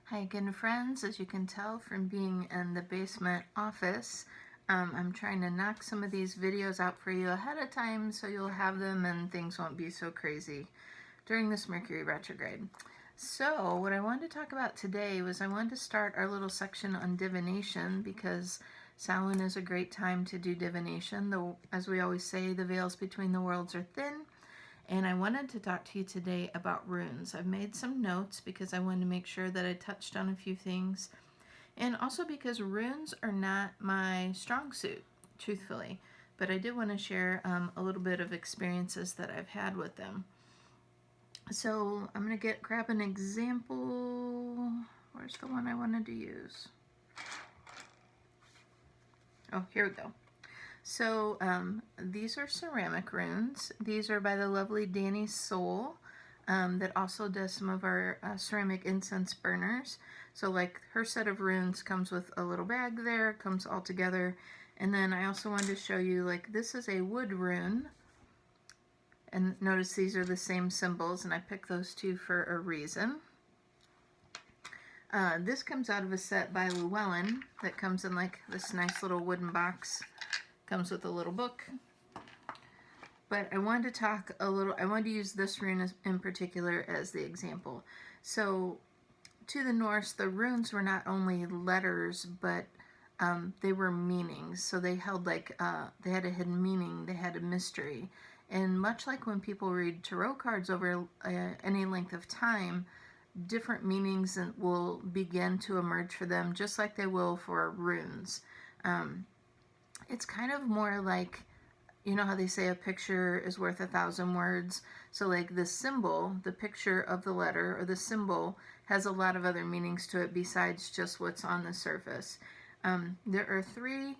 Hi again, friends. As you can tell from being in the basement office, I'm trying to knock some of these videos out for you ahead of time so you'll have them and things won't be so crazy during this Mercury retrograde. So what I wanted to talk about today was I wanted to start our little section on divination because Samhain is a great time to do divination. Though, as we always say, the veils between the worlds are thin. And I wanted to talk to you today about runes. I've made some notes because I wanted to make sure that I touched on a few things. And also because runes are not my strong suit, truthfully. But I did want to share a little bit of experiences that I've had with them. So I'm going to grab an example. Where's the one I wanted to use? Oh, here we go. So these are ceramic runes. These are by the lovely Danny Soul that also does some of our ceramic incense burners. So like her set of runes comes with a little bag there, comes all together. And then I also wanted to show you, like, this is a wood rune. And notice these are the same symbols, and I picked those two for a reason. This comes out of a set by Llewellyn that comes in like this nice little wooden box. Comes with a little book. But I wanted to talk a little, I wanted to use this rune in particular as the example. So to the Norse, the runes were not only letters, but they were meanings. So they held like, they had a hidden meaning, they had a mystery. And much like when people read tarot cards over any length of time, different meanings will begin to emerge for them, just like they will for runes. It's kind of more like, you know how they say a picture is worth 1,000 words? So like the symbol, the picture of the letter or the symbol has a lot of other meanings to it besides just what's on the surface. There are three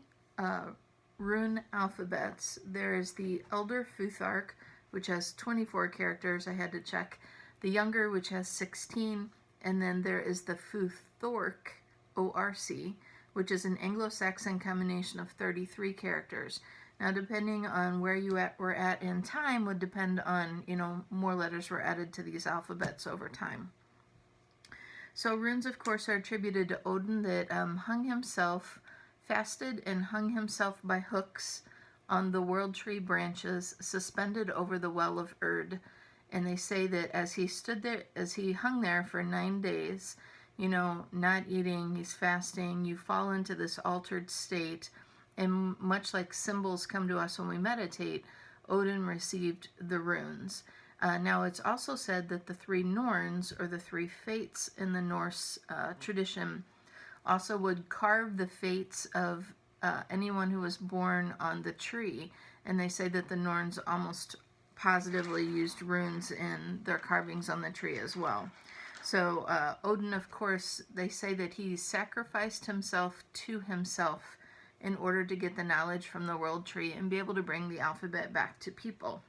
rune alphabets. There is the Elder Futhark, which has 24 characters. I had to check. The Younger, which has 16. And then there is the Futhorc, O-R-C, which is an Anglo-Saxon combination of 33 characters. Now, depending on where you were at in time would depend on, you know, more letters were added to these alphabets over time. So runes, of course, are attributed to Odin that fasted and hung himself by hooks on the world tree branches suspended over the well of Urd. And they say that as he hung there for 9 days, you know, not eating, he's fasting, you fall into this altered state, and much like symbols come to us when we meditate, Odin received the runes. Now it's also said that the three Norns, or the three fates in the Norse tradition, also would carve the fates of anyone who was born on the tree, and they say that the Norns almost positively used runes in their carvings on the tree as well. So Odin, of course, they say that he sacrificed himself to himself in order to get the knowledge from the world tree and be able to bring the alphabet back to people,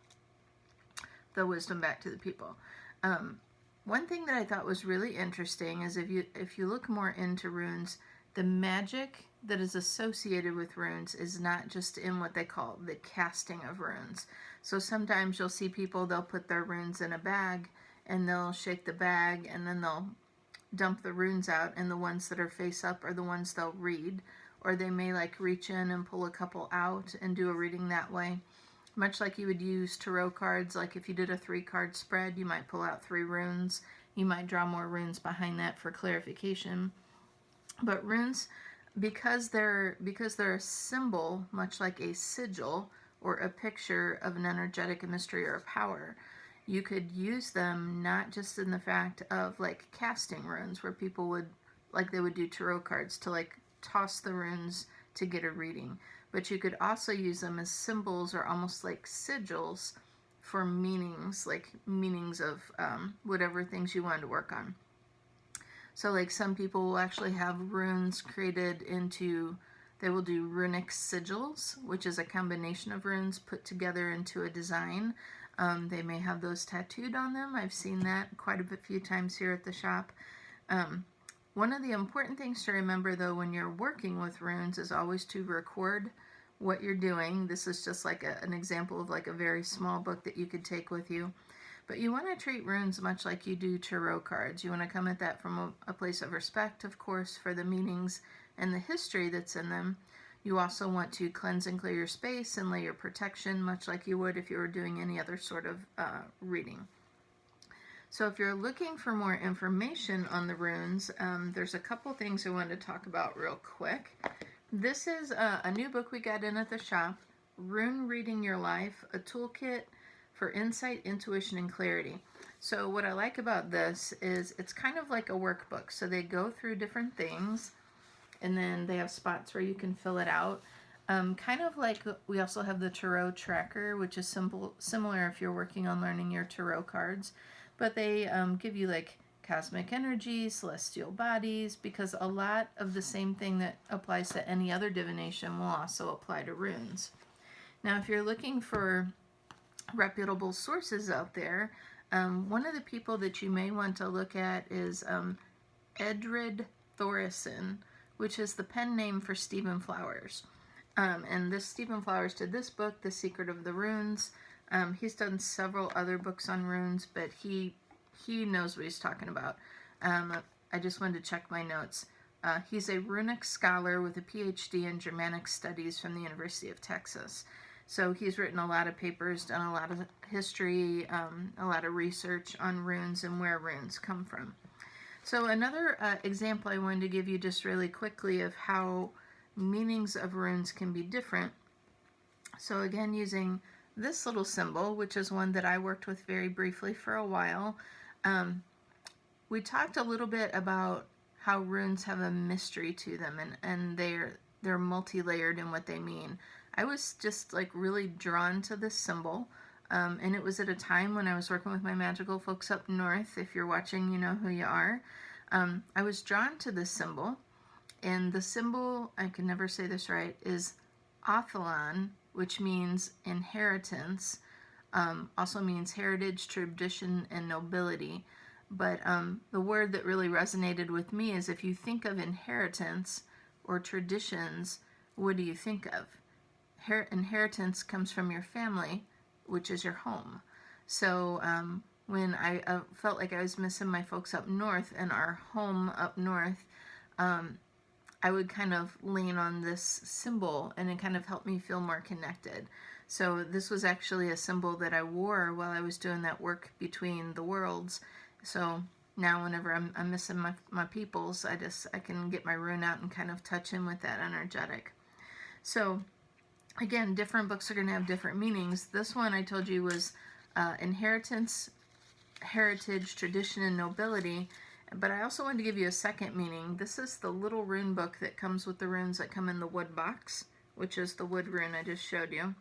the wisdom back to the people. One thing that I thought was really interesting is if you look more into runes, the magic that is associated with runes is not just in what they call the casting of runes. So sometimes you'll see people, they'll put their runes in a bag and they'll shake the bag and then they'll dump the runes out, and the ones that are face up are the ones they'll read, or they may like reach in and pull a couple out and do a reading that way. Much like you would use tarot cards, like if you did a 3-card spread, you might pull out 3 runes. You might draw more runes behind that for clarification. But runes, because they're a symbol, much like a sigil or a picture of an energetic, a mystery, or a power, you could use them not just in the fact of like casting runes, where people would, like they would do tarot cards to like toss the runes to get a reading, but you could also use them as symbols or almost like sigils for meanings, like meanings of whatever things you wanted to work on. So like some people will actually have runes created into, they will do runic sigils, which is a combination of runes put together into a design. They may have those tattooed on them. I've seen that quite a few times here at the shop. One of the important things to remember, though, when you're working with runes is always to record what you're doing. This is just like an example of like a very small book that you could take with you. But you want to treat runes much like you do tarot cards. You want to come at that from a place of respect, of course, for the meanings and the history that's in them. You also want to cleanse and clear your space and lay your protection, much like you would if you were doing any other sort of reading. So if you're looking for more information on the runes, there's a couple things I wanted to talk about real quick. This is a new book we got in at the shop, Rune Reading Your Life, a toolkit for insight, intuition, and clarity. So what I like about this is it's kind of like a workbook. So they go through different things, and then they have spots where you can fill it out. Kind of like we also have the tarot tracker, which is similar if you're working on learning your tarot cards. But they give you like cosmic energy, celestial bodies, because a lot of the same thing that applies to any other divination will also apply to runes. Now, if you're looking for reputable sources out there, one of the people that you may want to look at is Edred Thoresen, which is the pen name for Stephen Flowers. And this Stephen Flowers did this book, The Secret of the Runes. He's done several other books on runes, but he knows what he's talking about. I just wanted to check my notes. He's a runic scholar with a PhD in Germanic Studies from the University of Texas. So he's written a lot of papers, done a lot of history, a lot of research on runes and where runes come from. So another example I wanted to give you just really quickly of how meanings of runes can be different. So again, using this little symbol, which is one that I worked with very briefly for a while, we talked a little bit about how runes have a mystery to them, and they're multi-layered in what they mean. I was just like really drawn to this symbol, and it was at a time when I was working with my magical folks up north. If you're watching, you know who you are. I was drawn to this symbol, and the symbol, I can never say this right, is Othelon, which means inheritance, also means heritage, tradition, and nobility. But the word that really resonated with me is if you think of inheritance or traditions, what do you think of? Inheritance comes from your family, which is your home. So when I felt like I was missing my folks up north and our home up north, I would kind of lean on this symbol, and it kind of helped me feel more connected. So this was actually a symbol that I wore while I was doing that work between the worlds. So now whenever I'm missing my peoples, I can get my rune out and kind of touch in with that energetic. So again, different books are going to have different meanings. This one I told you was inheritance, heritage, tradition, and nobility. But I also wanted to give you a second meaning. This is the little rune book that comes with the runes that come in the wood box, which is the wood rune I just showed you,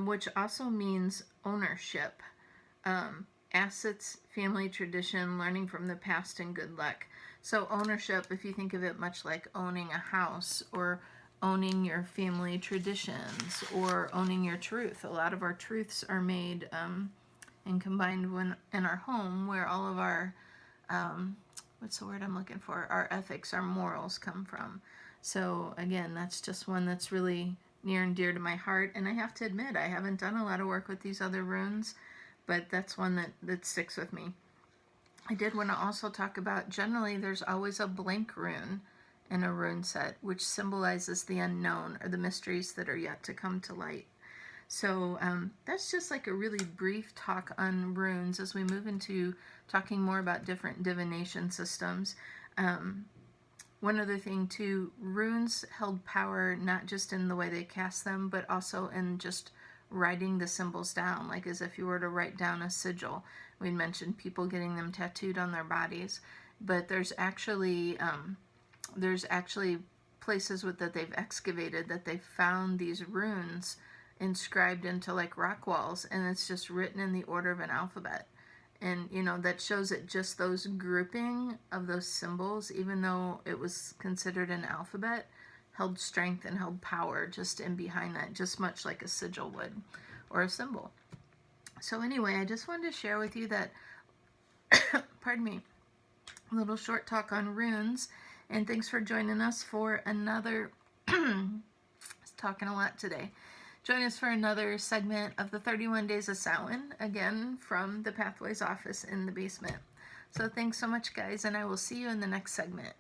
which also means ownership, assets, family tradition, learning from the past, and good luck. So ownership, if you think of it much like owning a house or owning your family traditions or owning your truth. A lot of our truths are made and combined in our home, where all of our what's the word I'm looking for? Our ethics, our morals come from. So again, that's just one that's really near and dear to my heart. And I have to admit, I haven't done a lot of work with these other runes, but that's one that sticks with me. I did want to also talk about, generally there's always a blank rune in a rune set, which symbolizes the unknown or the mysteries that are yet to come to light. So that's just like a really brief talk on runes as we move into talking more about different divination systems. One other thing too, runes held power not just in the way they cast them, but also in just writing the symbols down, like as if you were to write down a sigil. We mentioned people getting them tattooed on their bodies, but there's actually places that they've excavated that they've found these runes inscribed into like rock walls, and it's just written in the order of an alphabet. And you know, that shows that just those grouping of those symbols, even though it was considered an alphabet, held strength and held power just in behind that, just much like a sigil would or a symbol. So anyway, I just wanted to share with you that pardon me, a little short talk on runes, and thanks for joining us for another talking a lot today. Join us for another segment of the 31 Days of Samhain, again from the Pathways office in the basement. So thanks so much, guys, and I will see you in the next segment.